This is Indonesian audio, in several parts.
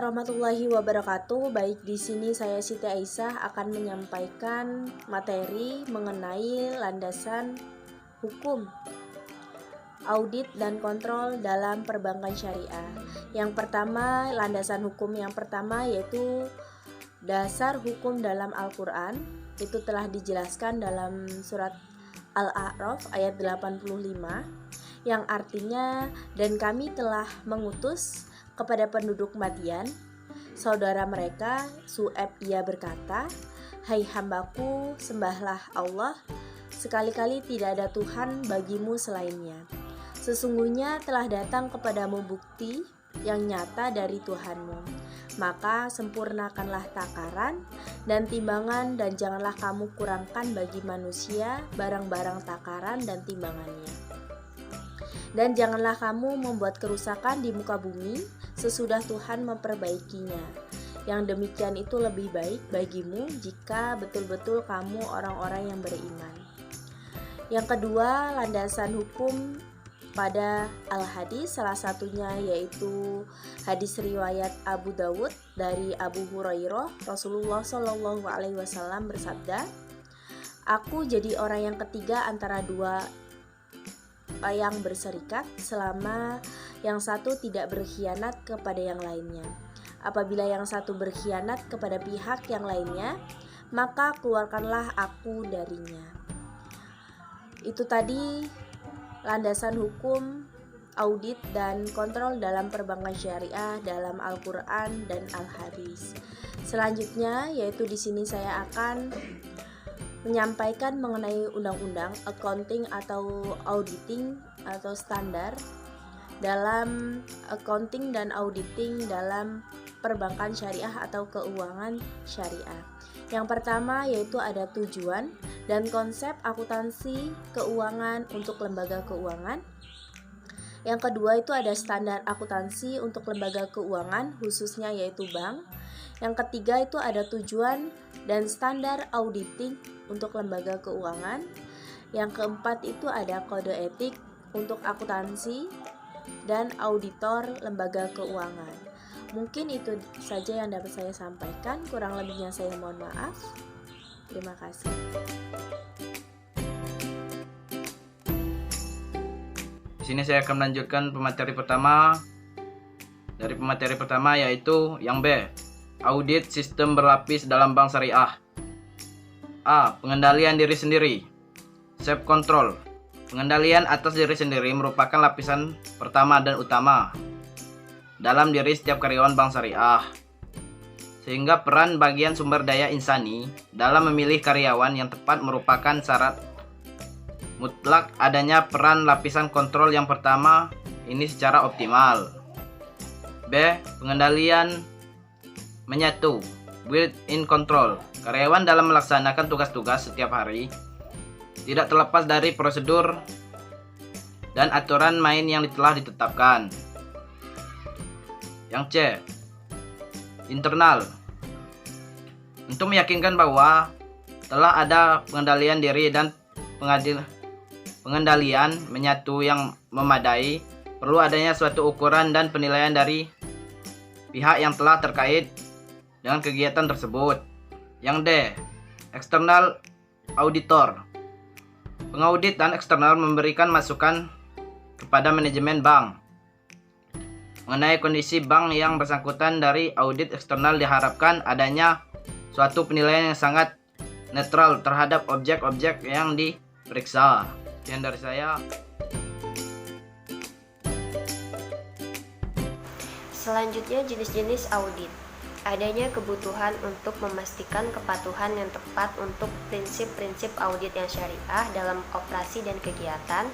warahmatullahi wabarakatuh. Baik, di sini saya Siti Aisyah akan menyampaikan materi mengenai landasan hukum, audit dan kontrol dalam perbankan syariah. Yang pertama, landasan hukum yang pertama yaitu dasar hukum dalam Al-Quran. Itu telah dijelaskan dalam surat Al-A'raf ayat 85, yang artinya, dan kami telah mengutus kepada penduduk Madian, saudara mereka Su'aib, ia berkata, "Hai hambaku, sembahlah Allah, sekali-kali tidak ada Tuhan bagimu selainnya. Sesungguhnya telah datang kepadamu bukti yang nyata dari Tuhanmu. Maka sempurnakanlah takaran dan timbangan, dan janganlah kamu kurangkan bagi manusia barang-barang takaran dan timbangannya. Dan janganlah kamu membuat kerusakan di muka bumi sesudah Tuhan memperbaikinya. Yang demikian itu lebih baik bagimu jika betul-betul kamu orang-orang yang beriman." Yang kedua, landasan hukum pada al-hadis, salah satunya yaitu hadis riwayat Abu Dawud dari Abu Hurairah. Rasulullah Shallallahu Alaihi Wasallam bersabda, "Aku jadi orang yang ketiga antara dua yang berserikat selama yang satu tidak berkhianat kepada yang lainnya. Apabila yang satu berkhianat kepada pihak yang lainnya, maka keluarkanlah aku darinya." Itu tadi landasan hukum, audit dan kontrol dalam perbankan syariah dalam Al-Quran dan Al-Hadis. Selanjutnya yaitu di sini saya akan menyampaikan mengenai undang-undang accounting atau auditing atau standar dalam accounting dan auditing dalam perbankan syariah atau keuangan syariah. Yang pertama yaitu ada tujuan dan konsep akuntansi keuangan untuk lembaga keuangan. Yang kedua itu ada standar akuntansi untuk lembaga keuangan khususnya yaitu bank. Yang ketiga itu ada tujuan dan standar auditing untuk lembaga keuangan. Yang keempat itu ada kode etik untuk akuntansi dan auditor lembaga keuangan. Mungkin itu saja yang dapat saya sampaikan, kurang lebihnya saya mohon maaf. Terima kasih. Di sini saya akan melanjutkan pemateri pertama. Dari pemateri pertama yaitu yang B, audit sistem berlapis dalam bank syariah. A. Pengendalian diri sendiri. Self control. Pengendalian atas diri sendiri merupakan lapisan pertama dan utama dalam diri setiap karyawan bank syariah. Sehingga peran bagian sumber daya insani dalam memilih karyawan yang tepat merupakan syarat mutlak adanya peran lapisan kontrol yang pertama ini secara optimal. B. Pengendalian menyatu. Built-in control. Karyawan dalam melaksanakan tugas-tugas setiap hari tidak terlepas dari prosedur dan aturan main yang telah ditetapkan. Yang C, internal. Untuk meyakinkan bahwa telah ada pengendalian diri dan pengendalian menyatu yang memadai, perlu adanya suatu ukuran dan penilaian dari pihak yang telah terkait dengan kegiatan tersebut. Yang D, eksternal auditor. Pengaudit dan eksternal memberikan masukan kepada manajemen bank mengenai kondisi bank yang bersangkutan. Dari audit eksternal diharapkan adanya suatu penilaian yang sangat netral terhadap objek-objek yang diperiksa. Sekian dari saya. Selanjutnya jenis-jenis audit. Adanya kebutuhan untuk memastikan kepatuhan yang tepat untuk prinsip-prinsip audit yang syariah dalam operasi dan kegiatan.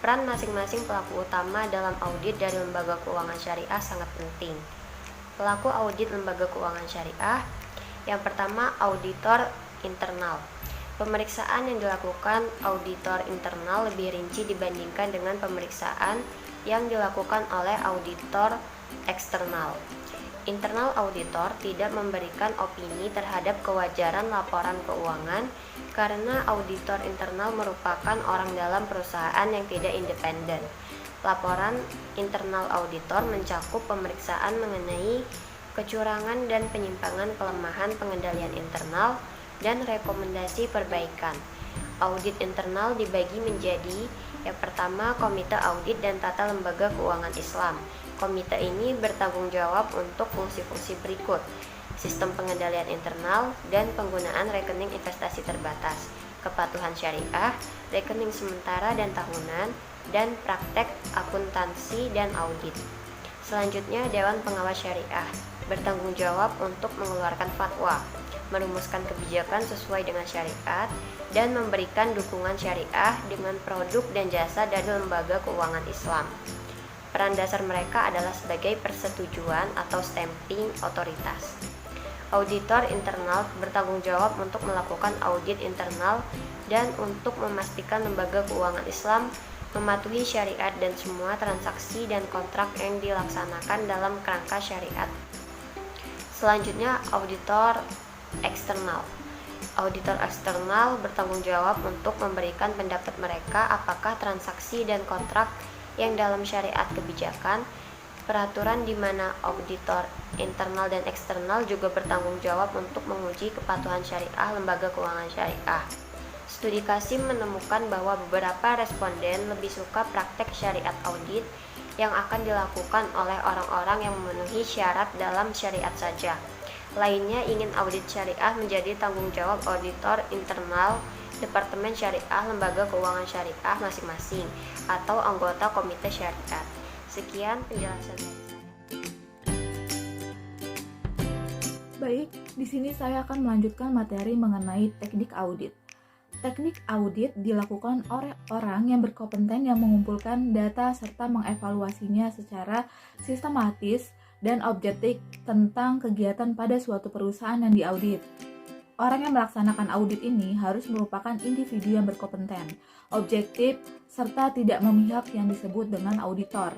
Peran masing-masing pelaku utama dalam audit dari lembaga keuangan syariah sangat penting. Pelaku audit lembaga keuangan syariah. Yang pertama, auditor internal. Pemeriksaan yang dilakukan auditor internal lebih rinci dibandingkan dengan pemeriksaan yang dilakukan oleh auditor eksternal. Internal auditor tidak memberikan opini terhadap kewajaran laporan keuangan karena auditor internal merupakan orang dalam perusahaan yang tidak independen. Laporan internal auditor mencakup pemeriksaan mengenai kecurangan dan penyimpangan, kelemahan pengendalian internal, dan rekomendasi perbaikan. Audit internal dibagi menjadi yang pertama, Komite Audit dan Tata Lembaga Keuangan Islam. Komite ini bertanggung jawab untuk fungsi-fungsi berikut: sistem pengendalian internal dan penggunaan rekening investasi terbatas, kepatuhan syariah, rekening sementara dan tahunan, dan praktek akuntansi dan audit. Selanjutnya, Dewan Pengawas Syariah bertanggung jawab untuk mengeluarkan fatwa, merumuskan kebijakan sesuai dengan syariat, dan memberikan dukungan syariah dengan produk dan jasa dari lembaga keuangan Islam. Peran dasar mereka adalah sebagai persetujuan atau stamping otoritas. Auditor internal bertanggung jawab untuk melakukan audit internal dan untuk memastikan lembaga keuangan Islam mematuhi syariat dan semua transaksi dan kontrak yang dilaksanakan dalam kerangka syariat. Selanjutnya, auditor eksternal. Auditor eksternal bertanggung jawab untuk memberikan pendapat mereka apakah transaksi dan kontrak yang dalam syariat kebijakan, peraturan di mana auditor internal dan eksternal juga bertanggung jawab untuk menguji kepatuhan syariah lembaga keuangan syariah. Studi Qasim menemukan bahwa beberapa responden lebih suka praktek syariat audit yang akan dilakukan oleh orang-orang yang memenuhi syarat dalam syariat saja. Lainnya ingin audit syariah menjadi tanggung jawab auditor internal Departemen Syariah Lembaga Keuangan Syariah masing-masing atau anggota komite syariat. Sekian penjelasan dari saya. Baik, di sini saya akan melanjutkan materi mengenai teknik audit. Teknik audit dilakukan oleh orang yang berkompeten yang mengumpulkan data serta mengevaluasinya secara sistematis dan objektif tentang kegiatan pada suatu perusahaan yang diaudit. Orang yang melaksanakan audit ini harus merupakan individu yang berkompeten, objektif, serta tidak memihak yang disebut dengan auditor.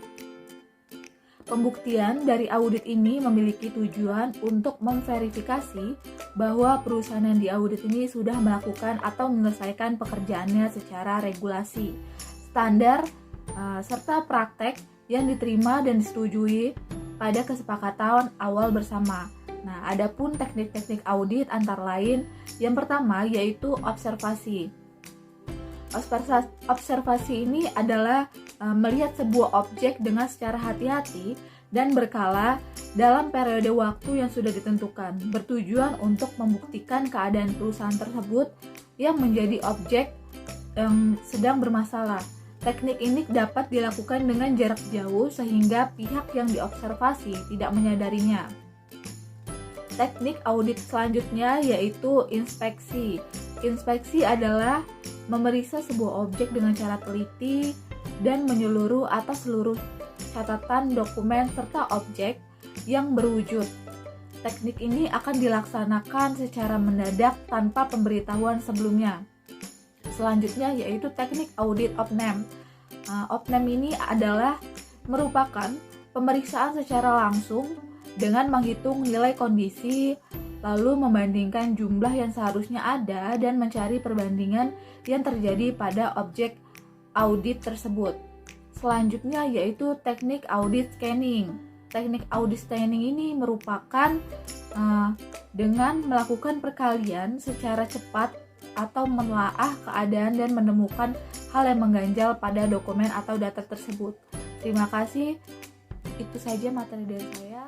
Pembuktian dari audit ini memiliki tujuan untuk memverifikasi bahwa perusahaan yang diaudit ini sudah melakukan atau menyelesaikan pekerjaannya secara regulasi, standar, serta praktek yang diterima dan disetujui pada kesepakatan awal bersama. Nah, adapun teknik-teknik audit antara lain, yang pertama yaitu observasi. Observasi ini adalah melihat sebuah objek dengan secara hati-hati dan berkala dalam periode waktu yang sudah ditentukan, bertujuan untuk membuktikan keadaan perusahaan tersebut yang menjadi objek yang sedang bermasalah. Teknik ini dapat dilakukan dengan jarak jauh sehingga pihak yang diobservasi tidak menyadarinya. Teknik audit selanjutnya yaitu inspeksi. Inspeksi adalah memeriksa sebuah objek dengan cara teliti dan menyeluruh atas seluruh catatan, dokumen, serta objek yang berwujud. Teknik ini akan dilaksanakan secara mendadak tanpa pemberitahuan sebelumnya. Selanjutnya yaitu teknik audit opname. Opname ini adalah merupakan pemeriksaan secara langsung dengan menghitung nilai kondisi, lalu membandingkan jumlah yang seharusnya ada dan mencari perbandingan yang terjadi pada objek audit tersebut. Selanjutnya yaitu teknik audit scanning. Teknik audit scanning ini merupakan dengan melakukan perkalian secara cepat atau menelaah keadaan dan menemukan hal yang mengganjal pada dokumen atau data tersebut. Terima kasih. Itu saja materi dari saya.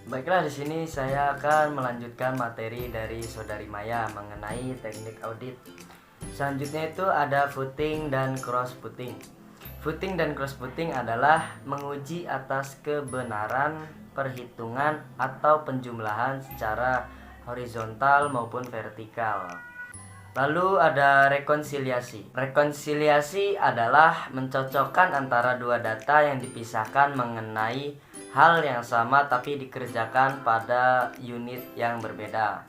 Baiklah, di sini saya akan melanjutkan materi dari Saudari Maya mengenai teknik audit. Selanjutnya itu ada footing dan cross footing. Footing dan cross footing adalah menguji atas kebenaran perhitungan atau penjumlahan secara horizontal maupun vertikal. Lalu ada rekonsiliasi. Rekonsiliasi adalah mencocokkan antara dua data yang dipisahkan mengenai hal yang sama tapi dikerjakan pada unit yang berbeda.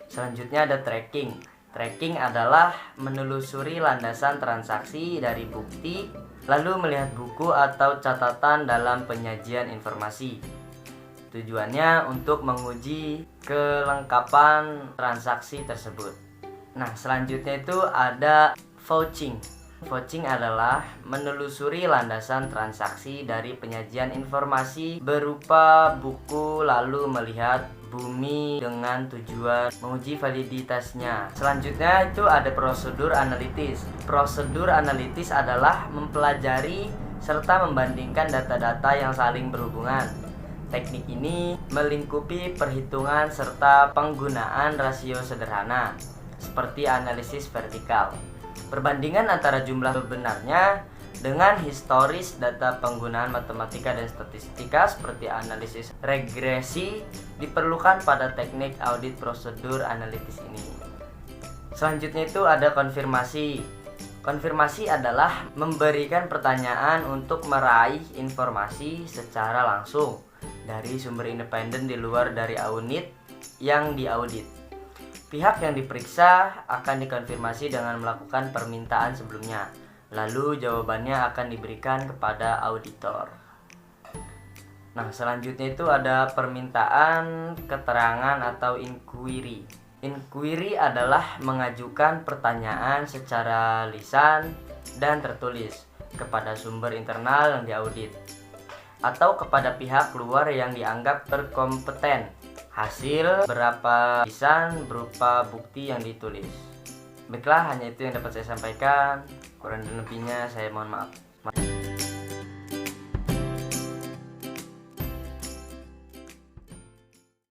Selanjutnya ada tracking. Tracking adalah menelusuri landasan transaksi dari bukti, lalu melihat buku atau catatan dalam penyajian informasi. Tujuannya untuk menguji kelengkapan transaksi tersebut. Nah, selanjutnya itu ada vouching. Vouching adalah menelusuri landasan transaksi dari penyajian informasi berupa buku lalu melihat bumi dengan tujuan menguji validitasnya. Selanjutnya itu ada prosedur analitis. Prosedur analitis adalah mempelajari serta membandingkan data-data yang saling berhubungan. Teknik ini melingkupi perhitungan serta penggunaan rasio sederhana seperti analisis vertikal. Perbandingan antara jumlah sebenarnya dengan historis data penggunaan matematika dan statistika seperti analisis regresi diperlukan pada teknik audit prosedur analitis ini. Selanjutnya itu ada konfirmasi. Konfirmasi adalah memberikan pertanyaan untuk meraih informasi secara langsung dari sumber independen di luar dari unit yang diaudit. Pihak yang diperiksa akan dikonfirmasi dengan melakukan permintaan sebelumnya, lalu jawabannya akan diberikan kepada auditor. Nah, selanjutnya itu ada permintaan keterangan atau inquiry. Inquiry adalah mengajukan pertanyaan secara lisan dan tertulis kepada sumber internal yang diaudit atau kepada pihak luar yang dianggap berkompeten. Hasil berapa lisan berupa bukti yang ditulis. Baiklah, hanya itu yang dapat saya sampaikan. Kurang dan lebihnya saya mohon maaf.